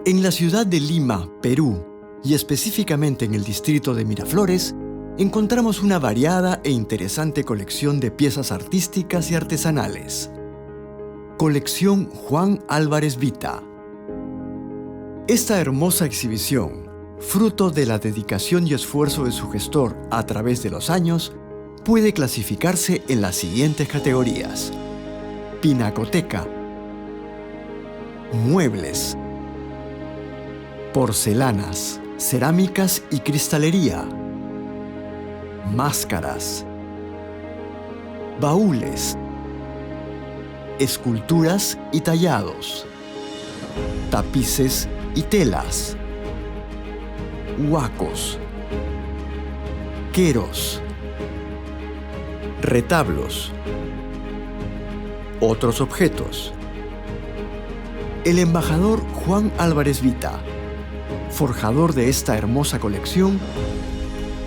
En la ciudad de Lima, Perú, y específicamente en el distrito de Miraflores, encontramos una variada e interesante colección de piezas artísticas y artesanales. Colección Juan Álvarez Vita. Esta hermosa exhibición, fruto de la dedicación y esfuerzo de su gestor a través de los años, puede clasificarse en las siguientes categorías: pinacoteca, muebles, porcelanas, cerámicas y cristalería, máscaras, baúles, esculturas y tallados, tapices y telas, huacos, queros, retablos, otros objetos. El embajador Juan Álvarez Vita, forjador de esta hermosa colección,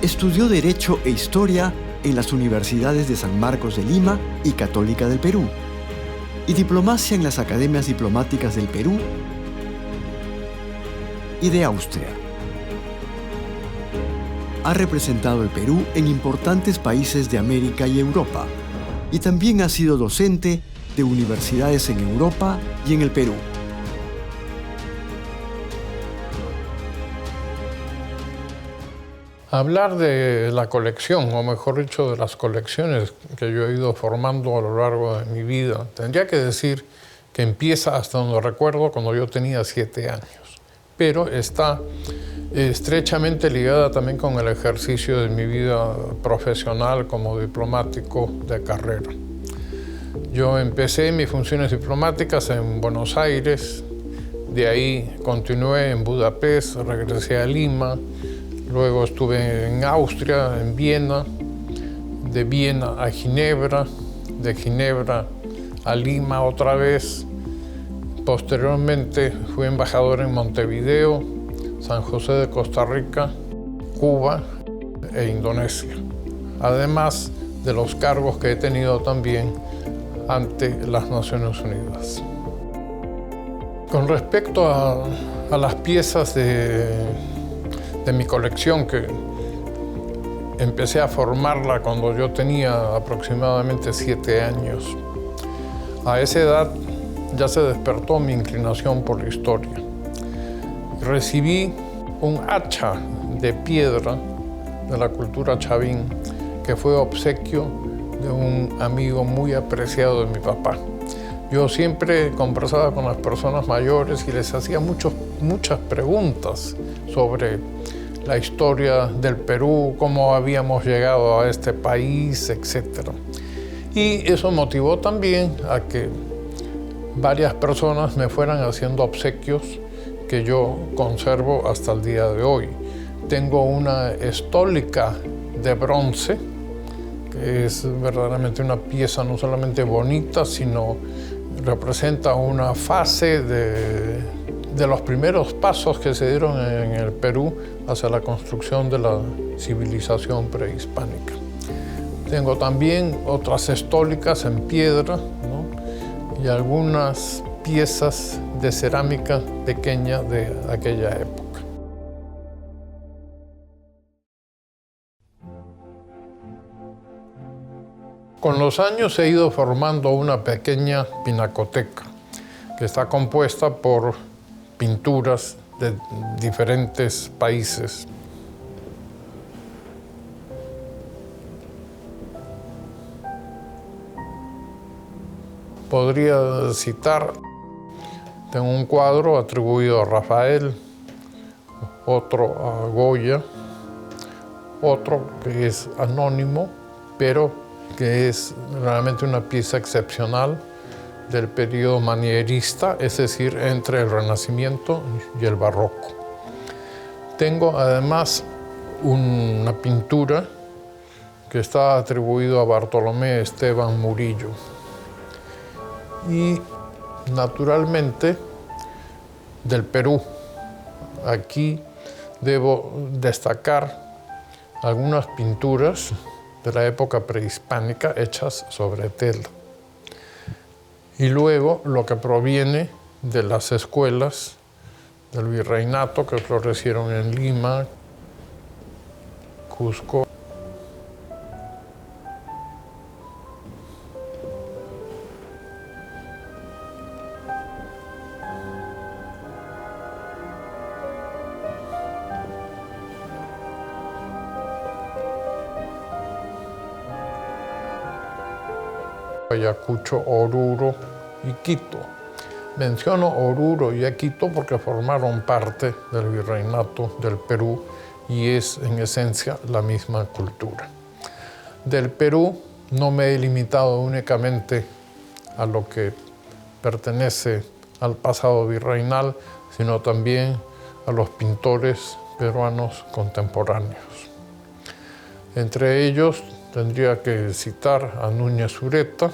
estudió Derecho e Historia en las universidades de San Marcos de Lima y Católica del Perú, y diplomacia en las Academias Diplomáticas del Perú y de Austria. Ha representado el Perú en importantes países de América y Europa, y también ha sido docente de universidades en Europa y en el Perú. Hablar de la colección, o mejor dicho, de las colecciones que yo he ido formando a lo largo de mi vida, tendría que decir que empieza, hasta donde recuerdo, cuando yo tenía 7 años. Pero está estrechamente ligada también con el ejercicio de mi vida profesional como diplomático de carrera. Yo empecé mis funciones diplomáticas en Buenos Aires, de ahí continué en Budapest, regresé a Lima, luego estuve en Austria, en Viena, de Viena a Ginebra, de Ginebra a Lima otra vez. Posteriormente fui embajador en Montevideo, San José de Costa Rica, Cuba e Indonesia. Además de los cargos que he tenido también ante las Naciones Unidas. Con respecto a las piezas de mi colección, que empecé a formarla cuando yo tenía aproximadamente 7 años. A esa edad ya se despertó mi inclinación por la historia. Recibí un hacha de piedra de la cultura chavín, que fue obsequio de un amigo muy apreciado de mi papá. Yo siempre conversaba con las personas mayores y les hacía muchas preguntas sobre la historia del Perú, cómo habíamos llegado a este país, etc. Y eso motivó también a que varias personas me fueran haciendo obsequios que yo conservo hasta el día de hoy. Tengo una estólica de bronce, que es verdaderamente una pieza no solamente bonita, sino representa una fase de los primeros pasos que se dieron en el Perú hacia la construcción de la civilización prehispánica. Tengo también otras estólicas en piedra, ¿no? Y algunas piezas de cerámica pequeña de aquella época. Con los años he ido formando una pequeña pinacoteca que está compuesta por pinturas de diferentes países. Podría citar, tengo un cuadro atribuido a Rafael, otro a Goya, otro que es anónimo, pero que es realmente una pieza excepcional del periodo manierista, es decir, entre el Renacimiento y el Barroco. Tengo además una pintura que está atribuida a Bartolomé Esteban Murillo. Y naturalmente del Perú. Aquí debo destacar algunas pinturas de la época prehispánica hechas sobre tela. Y luego lo que proviene de las escuelas del virreinato que florecieron en Lima, Cusco. Ayacucho, Oruro y Quito. Menciono Oruro y a Quito porque formaron parte del virreinato del Perú y es en esencia la misma cultura. Del Perú no me he limitado únicamente a lo que pertenece al pasado virreinal, sino también a los pintores peruanos contemporáneos. Entre ellos tendría que citar a Núñez Ureta.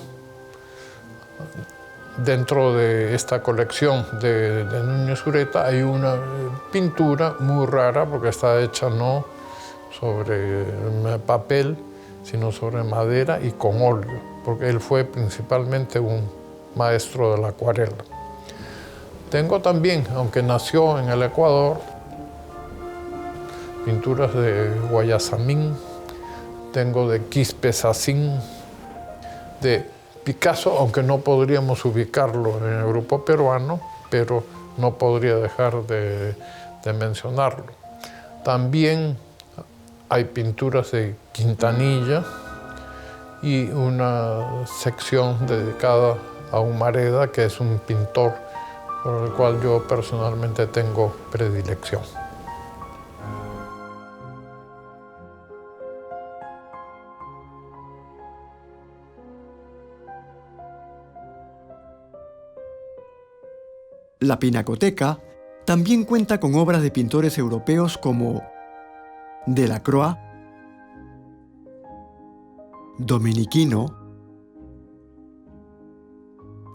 Dentro de esta colección de Núñez Ureta hay una pintura muy rara porque está hecha no sobre papel, sino sobre madera y con óleo, porque él fue principalmente un maestro de la acuarela. Tengo también, aunque nació en el Ecuador, pinturas de Guayasamín, tengo de Quispe Sacín, de Picasso, aunque no podríamos ubicarlo en el grupo peruano, pero no podría dejar de mencionarlo. También hay pinturas de Quintanilla y una sección dedicada a Humareda, que es un pintor por el cual yo personalmente tengo predilección. La Pinacoteca también cuenta con obras de pintores europeos como Delacroix, Domenichino,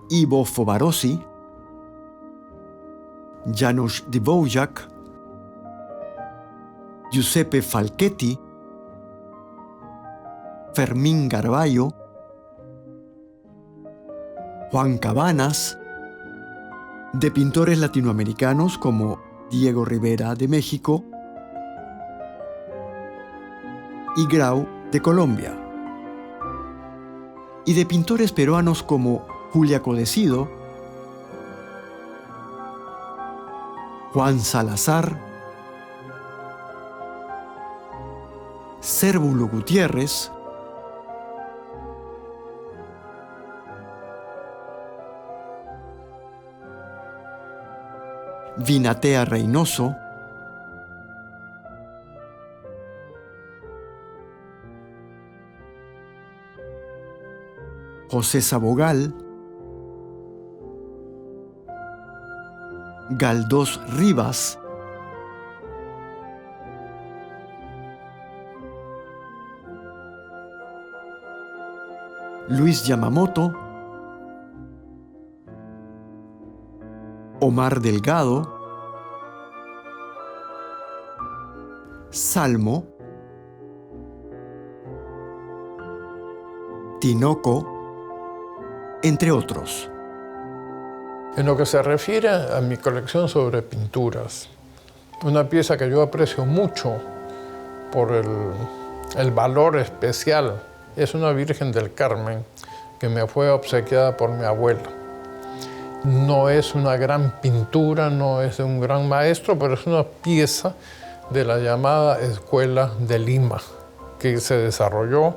Ivo Fobarossi, Janusz Dvořák, Giuseppe Falchetti, Fermín Garballo, Juan Cabanas, de pintores latinoamericanos como Diego Rivera de México y Grau de Colombia, y de pintores peruanos como Julia Codecido, Juan Salazar, Cérvulo Gutiérrez, Vinatea Reynoso, José Sabogal, Galdós Rivas, Luis Yamamoto, Omar Delgado, Salmo, Tinoco, entre otros. En lo que se refiere a mi colección sobre pinturas, una pieza que yo aprecio mucho por el valor especial es una Virgen del Carmen que me fue obsequiada por mi abuela. No es una gran pintura, no es de un gran maestro, pero es una pieza de la llamada Escuela de Lima, que se desarrolló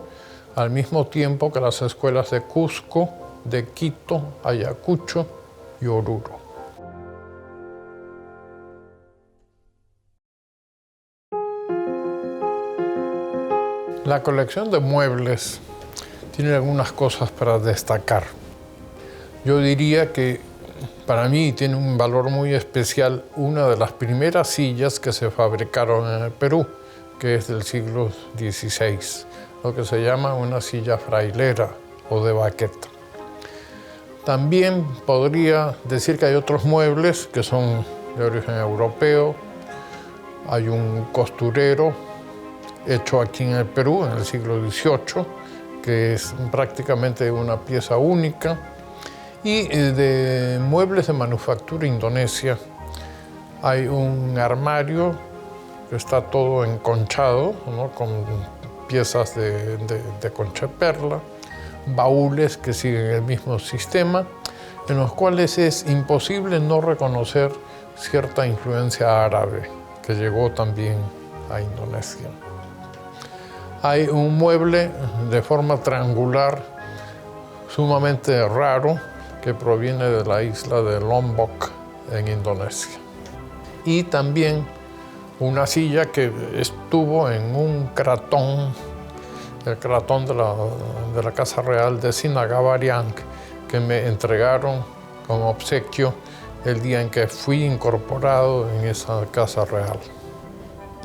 al mismo tiempo que las escuelas de Cusco, de Quito, Ayacucho y Oruro. La colección de muebles tiene algunas cosas para destacar. Yo diría que para mí tiene un valor muy especial una de las primeras sillas que se fabricaron en el Perú, que es del siglo XVI, lo que se llama una silla frailera o de baqueta. También podría decir que hay otros muebles que son de origen europeo. Hay un costurero hecho aquí en el Perú en el siglo XVIII, que es prácticamente una pieza única. Y de muebles de manufactura indonesia, Hay un armario que está todo enconchado, ¿no? Con piezas de concha de perla, baúles que siguen el mismo sistema, en los cuales es imposible no reconocer cierta influencia árabe que llegó también a Indonesia. Hay un mueble de forma triangular sumamente raro que proviene de la isla de Lombok en Indonesia. Y también una silla que estuvo en un cratón, el cratón de la Casa Real de Sinagabariang, que me entregaron como obsequio el día en que fui incorporado en esa Casa Real.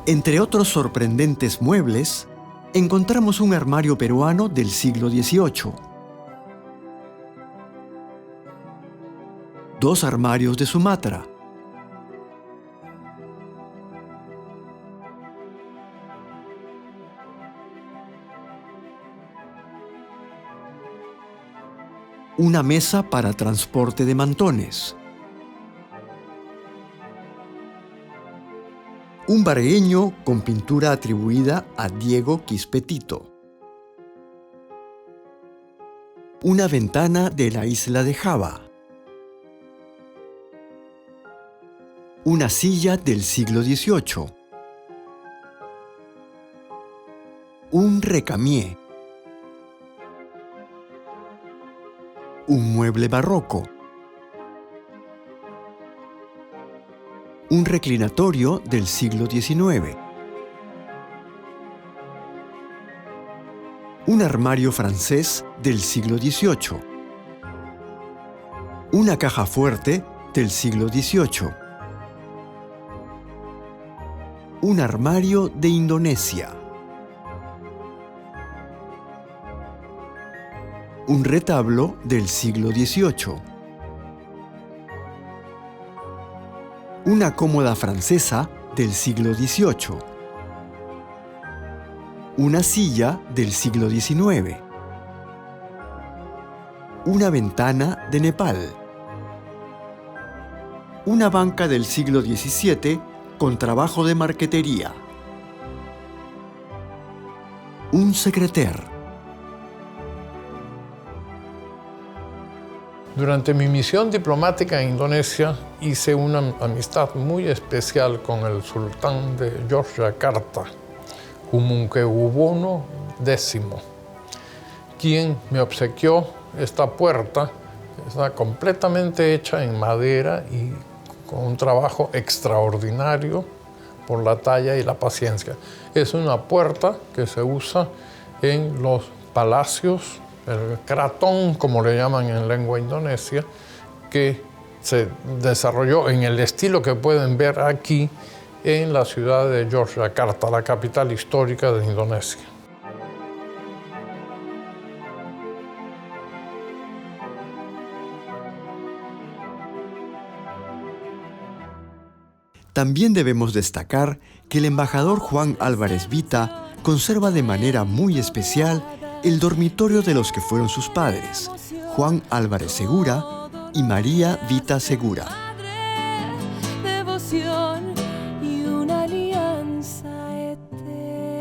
Entre otros sorprendentes muebles, encontramos un armario peruano del siglo XVIII, 2 armarios de Sumatra, una mesa para transporte de mantones, un bargueño con pintura atribuida a Diego Quispetito, una ventana de la isla de Java, una silla del siglo XVIII, un recamier, un mueble barroco, un reclinatorio del siglo XIX, un armario francés del siglo XVIII, una caja fuerte del siglo XVIII, un armario de Indonesia, un retablo del siglo XVIII, una cómoda francesa del siglo XVIII, una silla del siglo XIX, una ventana de Nepal, una banca del siglo XVII con trabajo de marquetería, un secrétaire. Durante mi misión diplomática en Indonesia hice una amistad muy especial con el sultán de Yogyakarta, Hamengkubuwono X, quien me obsequió esta puerta. Está completamente hecha en madera y con un trabajo extraordinario por la talla y la paciencia. Es una puerta que se usa en los palacios, el kraton, como le llaman en lengua indonesia, que se desarrolló en el estilo que pueden ver aquí en la ciudad de Yogyakarta, la capital histórica de Indonesia. También debemos destacar que el embajador Juan Álvarez Vita conserva de manera muy especial el dormitorio de los que fueron sus padres, Juan Álvarez Segura y María Vita Segura. Devoción y una alianza eterna.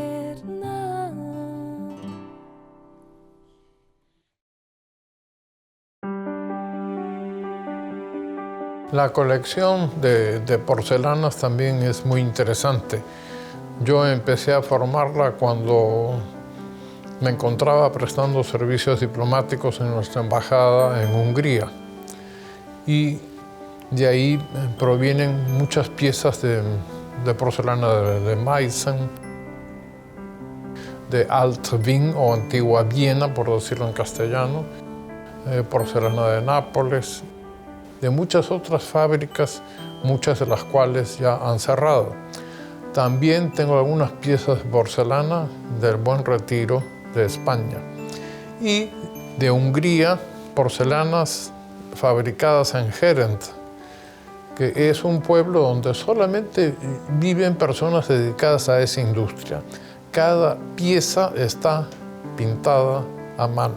La colección de porcelanas también es muy interesante. Yo empecé a formarla cuando me encontraba prestando servicios diplomáticos en nuestra embajada en Hungría. Y de ahí provienen muchas piezas de porcelana de Meissen, de Alt-Wien o Antigua Viena, por decirlo en castellano, porcelana de Nápoles, de muchas otras fábricas, muchas de las cuales ya han cerrado. También tengo algunas piezas de porcelana del Buen Retiro de España. Y de Hungría, porcelanas fabricadas en Herent, que es un pueblo donde solamente viven personas dedicadas a esa industria. Cada pieza está pintada a mano,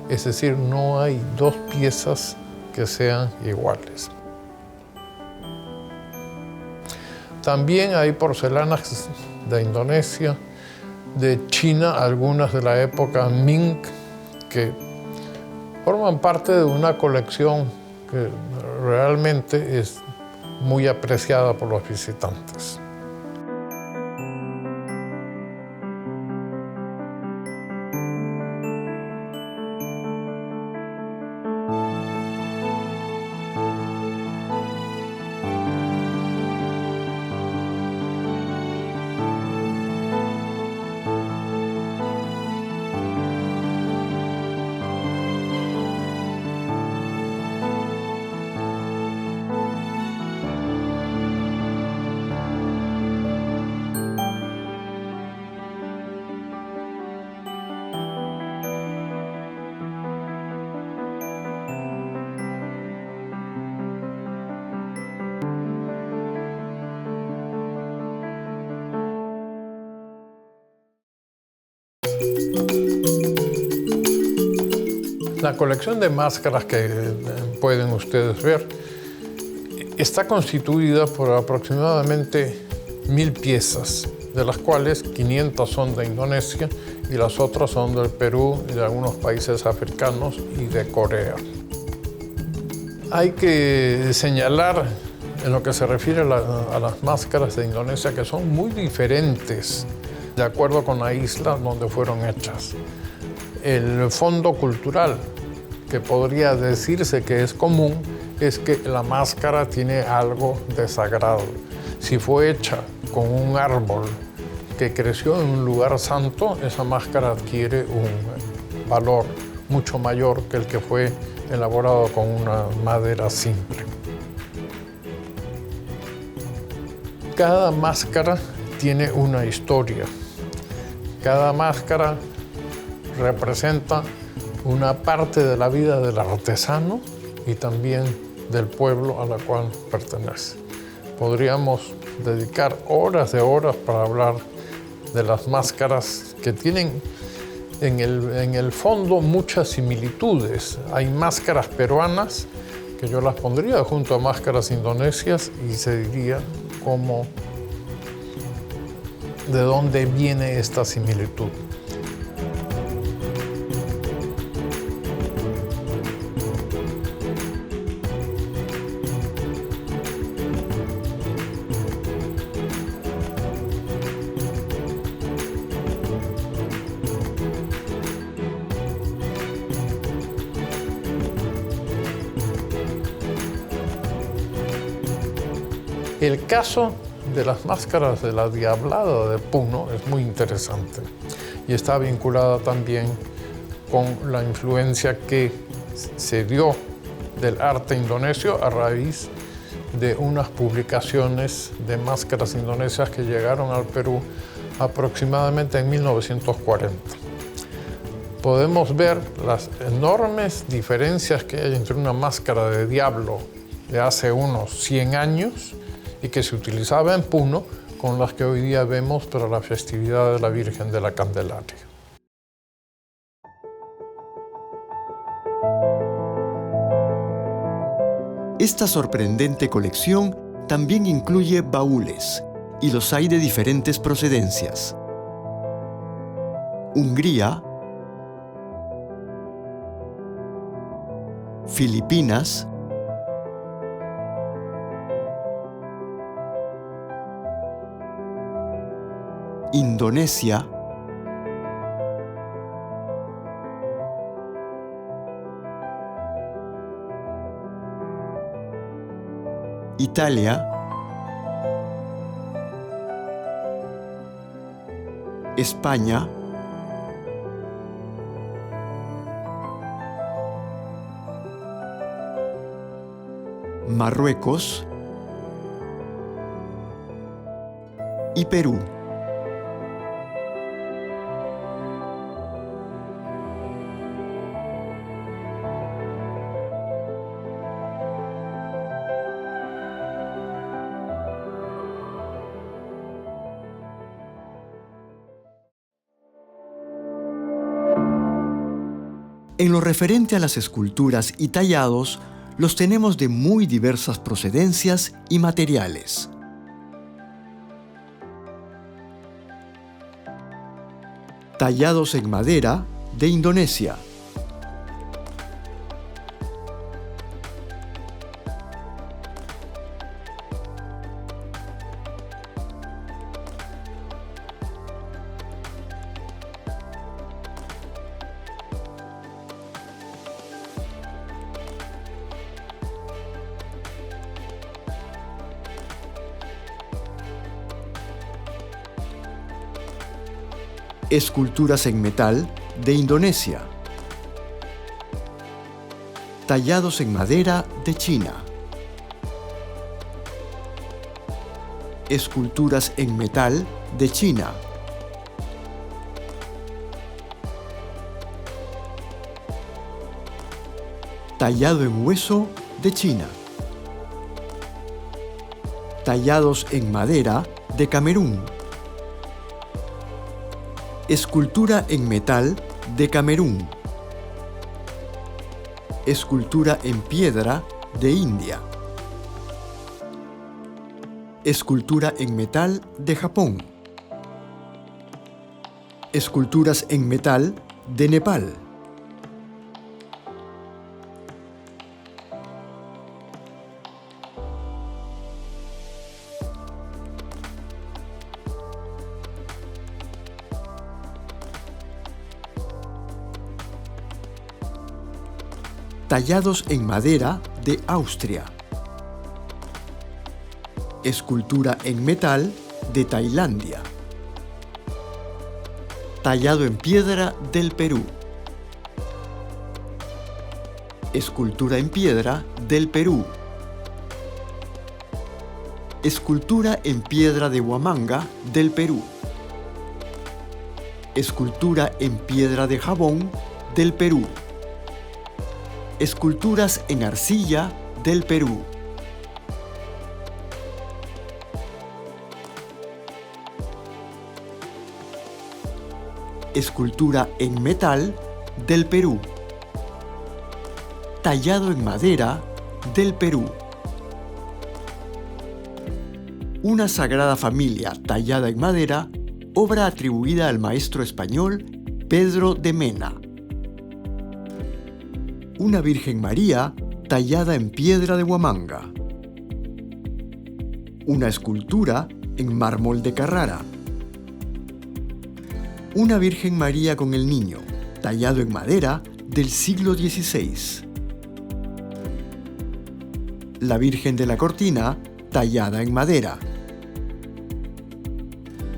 es decir, no hay dos piezas que sean iguales. También hay porcelanas de Indonesia, de China, algunas de la época Ming, que forman parte de una colección que realmente es muy apreciada por los visitantes. La colección de máscaras que pueden ustedes ver está constituida por aproximadamente 1000 piezas, de las cuales 500 son de Indonesia y las otras son del Perú y de algunos países africanos y de Corea. Hay que señalar, en lo que se refiere a las máscaras de Indonesia, que son muy diferentes de acuerdo con la isla donde fueron hechas. El fondo cultural, que podría decirse que es común, es que la máscara tiene algo de sagrado. Si fue hecha con un árbol que creció en un lugar santo, esa máscara adquiere un valor mucho mayor que el que fue elaborado con una madera simple. Cada máscara tiene una historia. Cada máscara representa una parte de la vida del artesano y también del pueblo a la cual pertenece. Podríamos dedicar horas de horas para hablar de las máscaras que tienen en el fondo muchas similitudes. Hay máscaras peruanas que yo las pondría junto a máscaras indonesias y se diría de dónde viene esta similitud. El caso de las máscaras de la Diablada de Puno es muy interesante y está vinculada también con la influencia que se dio del arte indonesio a raíz de unas publicaciones de máscaras indonesias que llegaron al Perú aproximadamente en 1940. Podemos ver las enormes diferencias que hay entre una máscara de diablo de hace unos 100 años y que se utilizaba en Puno con las que hoy día vemos para la festividad de la Virgen de la Candelaria. Esta sorprendente colección también incluye baúles, y los hay de diferentes procedencias. Hungría, Filipinas, Indonesia, Italia, España, Marruecos y Perú. En lo referente a las esculturas y tallados, los tenemos de muy diversas procedencias y materiales. Tallados en madera de Indonesia. Esculturas en metal de Indonesia. Tallados en madera de China. Esculturas en metal de China. Tallado en hueso de China. Tallados en madera de Camerún. Escultura en metal de Camerún. Escultura en piedra de India. Escultura en metal de Japón. Esculturas en metal de Nepal. Tallados en madera de Austria. Escultura en metal de Tailandia. Tallado en piedra del Perú. Escultura en piedra del Perú. Escultura en piedra de Huamanga del Perú. Escultura en piedra de Jabón del Perú. Esculturas en arcilla del Perú. Escultura en metal del Perú. Tallado en madera del Perú. Una Sagrada Familia tallada en madera, obra atribuida al maestro español Pedro de Mena. Una Virgen María tallada en piedra de Huamanga. Una escultura en mármol de Carrara. Una Virgen María con el Niño, tallado en madera del siglo XVI. La Virgen de la Cortina, tallada en madera.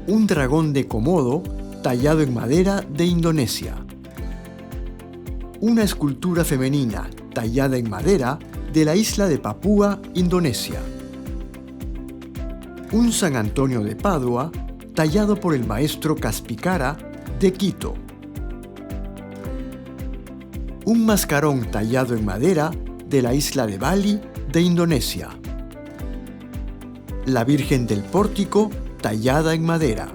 Un dragón de Komodo, tallado en madera de Indonesia. Una escultura femenina tallada en madera de la isla de Papúa, Indonesia. Un San Antonio de Padua tallado por el maestro Caspicara de Quito. Un mascarón tallado en madera de la isla de Bali de Indonesia. La Virgen del Pórtico tallada en madera.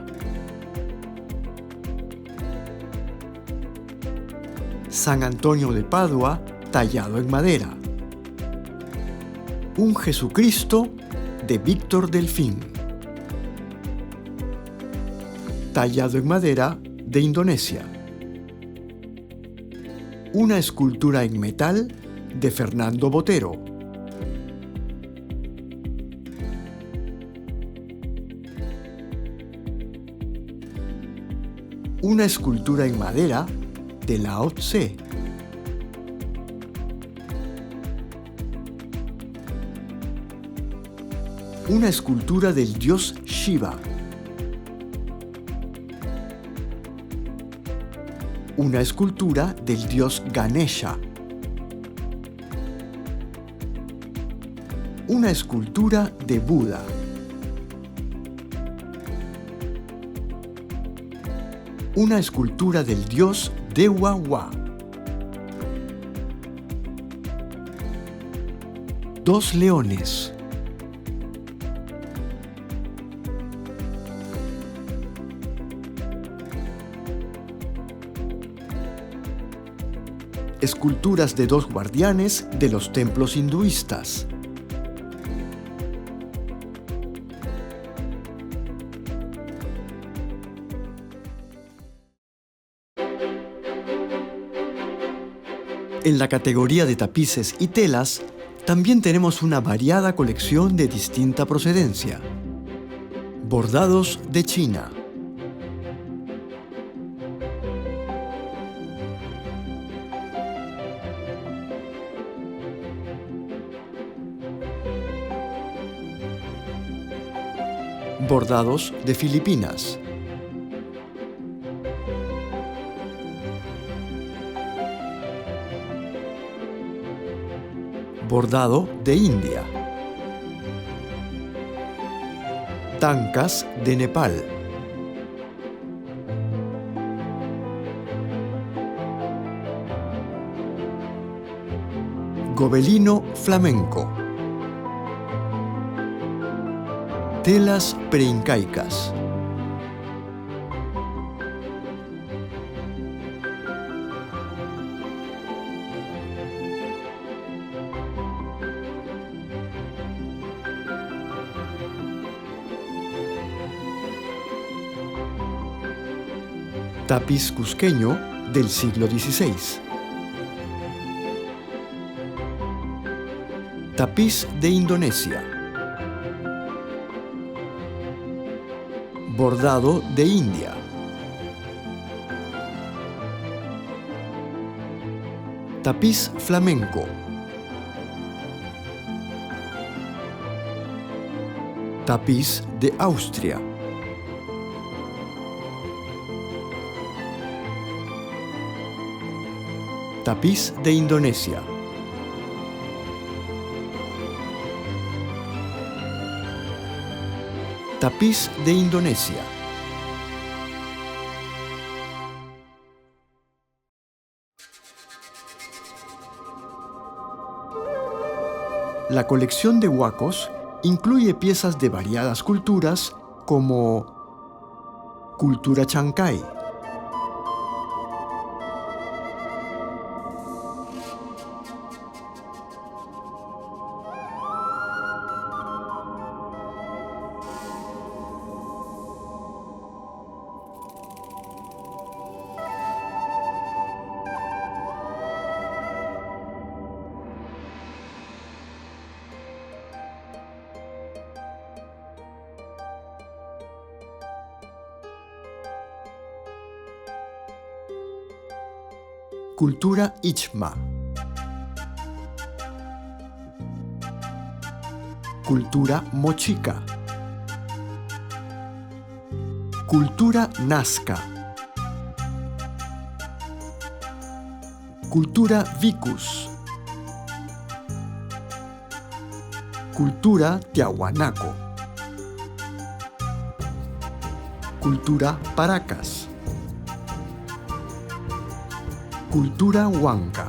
San Antonio de Padua, tallado en madera. Un Jesucristo de Víctor Delfín, tallado en madera de Indonesia. Una escultura en metal de Fernando Botero. Una escultura en madera de Lao Tse. Una escultura del dios Shiva. Una escultura del dios Ganesha. Una escultura de Buda. Una escultura del dios Dewa Wa. Dos leones. Esculturas de dos guardianes de los templos hinduistas. En la categoría de tapices y telas, también tenemos una variada colección de distinta procedencia. Bordados de China. Bordados de Filipinas. Bordado de India. Tancas de Nepal. Gobelino flamenco. Telas preincaicas. Tapiz cusqueño del siglo XVI. Tapiz de Indonesia. Bordado de India. Tapiz flamenco. Tapiz de Austria. Tapiz de Indonesia. Tapiz de Indonesia. La colección de huacos incluye piezas de variadas culturas como cultura chancay, cultura Ichma, cultura mochica, cultura nazca, cultura vicus, cultura tiahuanaco, cultura paracas, cultura huanca,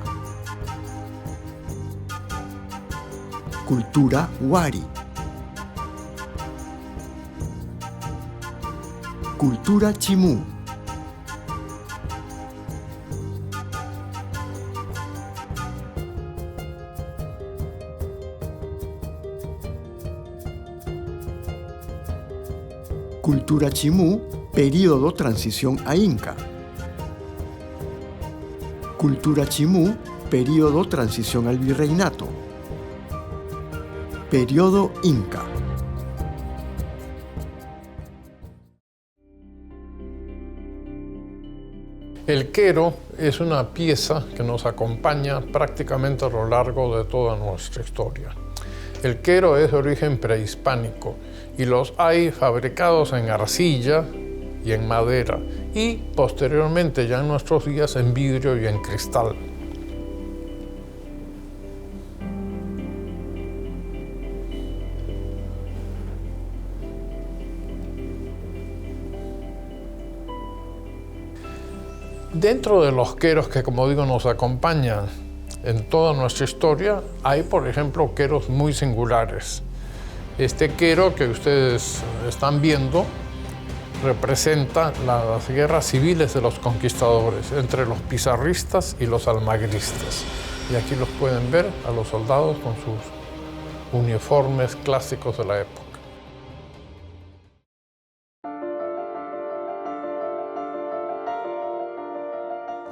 cultura wari, cultura chimú, cultura chimú, período transición a Inca. Cultura chimú, período transición al virreinato. Período Inca. El quero es una pieza que nos acompaña prácticamente a lo largo de toda nuestra historia. El quero es de origen prehispánico y los hay fabricados en arcilla y en madera y posteriormente ya en nuestros días en vidrio y en cristal. Dentro de los queros que, como digo, nos acompañan en toda nuestra historia, hay, por ejemplo, queros muy singulares. Este quero que ustedes están viendo representa las guerras civiles de los conquistadores entre los pizarristas y los almagristas. Y aquí los pueden ver a los soldados con sus uniformes clásicos de la época.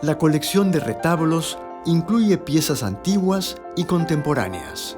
La colección de retablos incluye piezas antiguas y contemporáneas.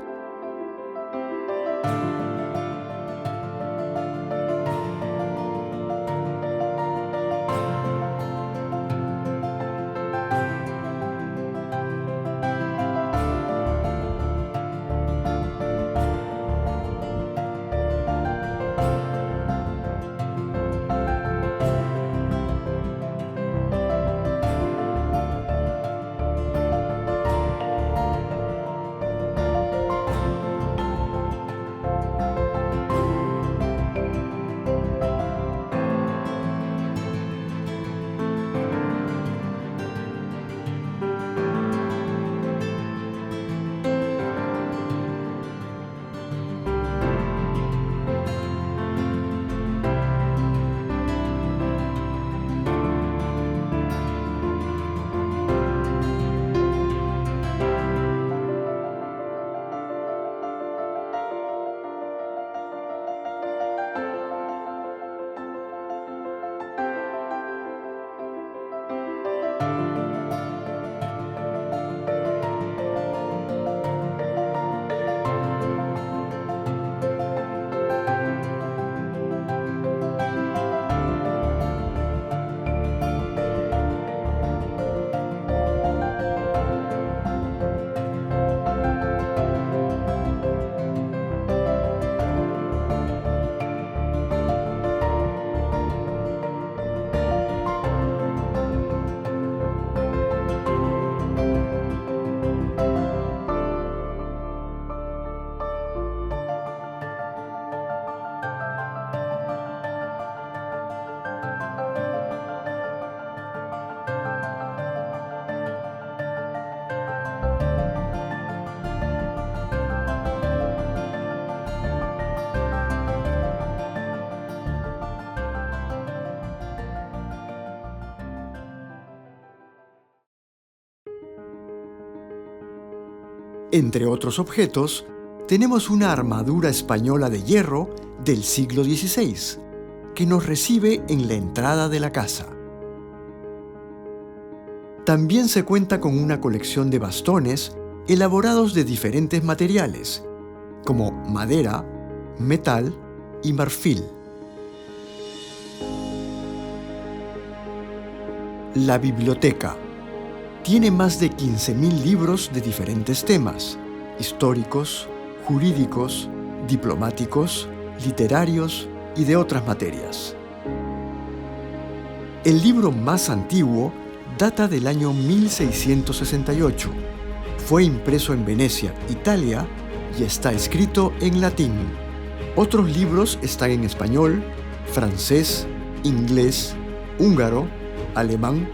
Entre otros objetos, tenemos una armadura española de hierro del siglo XVI, que nos recibe en la entrada de la casa. También se cuenta con una colección de bastones elaborados de diferentes materiales, como madera, metal y marfil. La biblioteca tiene más de 15.000 libros de diferentes temas: históricos, jurídicos, diplomáticos, literarios y de otras materias. El libro más antiguo data del año 1668. Fue impreso en Venecia, Italia, y está escrito en latín. Otros libros están en español, francés, inglés, húngaro, alemán,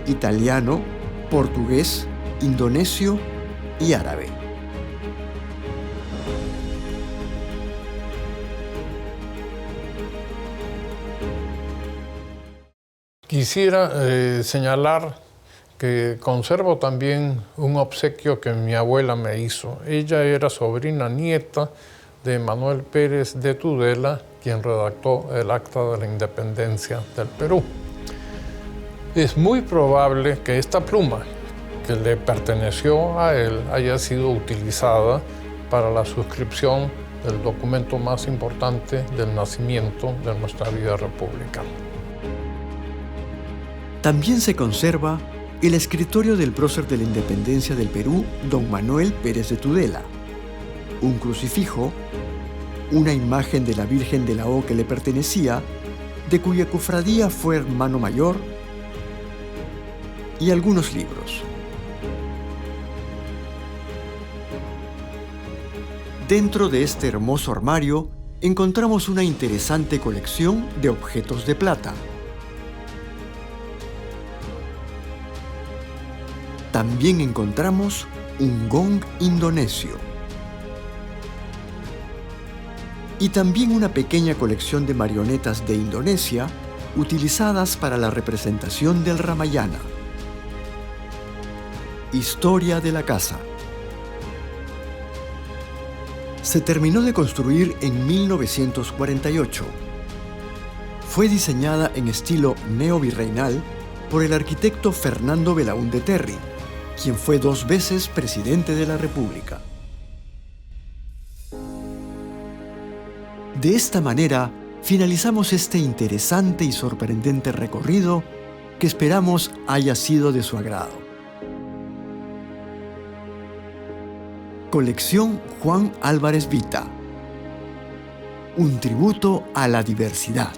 italiano, portugués, indonesio y árabe. Quisiera señalar que conservo también un obsequio que mi abuela me hizo. Ella era sobrina nieta de Manuel Pérez de Tudela, quien redactó el Acta de la Independencia del Perú. Es muy probable que esta pluma, que le perteneció a él, haya sido utilizada para la suscripción del documento más importante del nacimiento de nuestra vida republicana. También se conserva el escritorio del prócer de la Independencia del Perú, don Manuel Pérez de Tudela, un crucifijo, una imagen de la Virgen de la O que le pertenecía, de cuya cofradía fue hermano mayor, y algunos libros. Dentro de este hermoso armario encontramos una interesante colección de objetos de plata. También encontramos un gong indonesio. Y también una pequeña colección de marionetas de Indonesia utilizadas para la representación del Ramayana. Historia de la casa. Se terminó de construir en 1948. Fue diseñada en estilo neovirreinal por el arquitecto Fernando Belaúnde Terry quien fue 2 veces presidente de la República. De esta manera, finalizamos este interesante y sorprendente recorrido que esperamos haya sido de su agrado. Colección Juan Álvarez Vita. Un tributo a la diversidad.